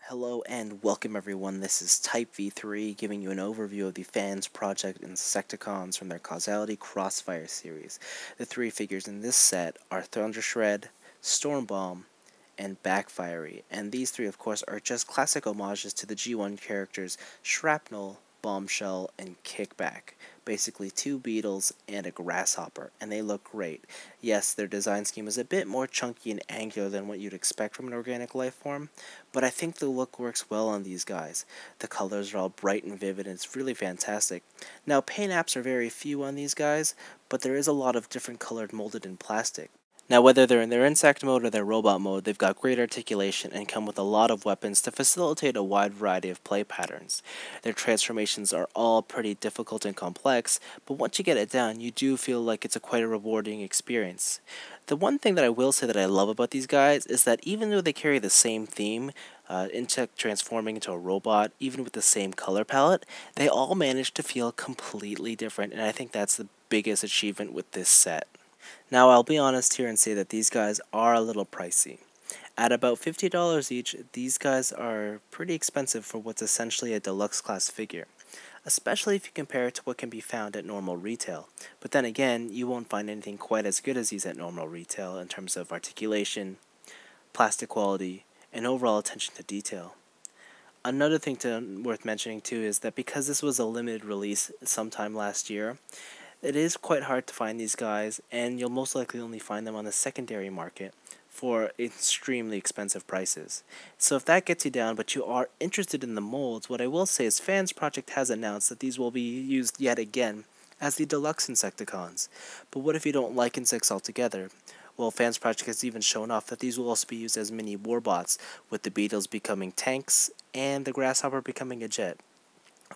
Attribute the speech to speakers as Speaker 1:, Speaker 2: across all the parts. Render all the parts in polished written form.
Speaker 1: Hello and welcome everyone, this is Type V3 giving you an overview of the Fansproject Insecticons from their Causality Crossfire series. The three figures in this set are Thundershred, Stormbomb, and Backfiery, and these three of course are just classic homages to the G1 characters Shrapnel, Bombshell, and Kickback. Basically two beetles and a grasshopper, and they look great. Yes, their design scheme is a bit more chunky and angular than what you'd expect from an organic life form, but I think the look works well on these guys. The colors are all bright and vivid and it's really fantastic. Now paint apps are very few on these guys, but there is a lot of different colored molded in plastic. Now whether they're in their insect mode or their robot mode, they've got great articulation and come with a lot of weapons to facilitate a wide variety of play patterns. Their transformations are all pretty difficult and complex, but once you get it down, you do feel like it's quite a rewarding experience. The one thing that I will say that I love about these guys is that even though they carry the same theme, insect transforming into a robot, even with the same color palette, they all manage to feel completely different, and I think that's the biggest achievement with this set. Now I'll be honest here and say that these guys are a little pricey. At about $50 each, these guys are pretty expensive for what's essentially a deluxe class figure, especially if you compare it to what can be found at normal retail. But then again, you won't find anything quite as good as these at normal retail in terms of articulation, plastic quality, and overall attention to detail. Another thing worth mentioning too is that because this was a limited release sometime last year, it is quite hard to find these guys, and you'll most likely only find them on the secondary market for extremely expensive prices. So if that gets you down, but you are interested in the molds, what I will say is Fansproject has announced that these will be used yet again as the deluxe Insecticons. But what if you don't like insects altogether? Well, Fansproject has even shown off that these will also be used as mini warbots, with the beetles becoming tanks and the grasshopper becoming a jet.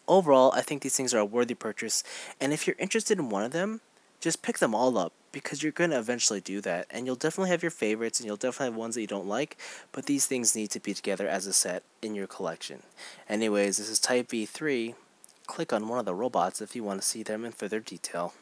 Speaker 1: Overall, I think these things are a worthy purchase, and if you're interested in one of them, just pick them all up, because you're going to eventually do that, and you'll definitely have your favorites, and you'll definitely have ones that you don't like, but these things need to be together as a set in your collection. Anyways, this is Type V3. Click on one of the robots if you want to see them in further detail.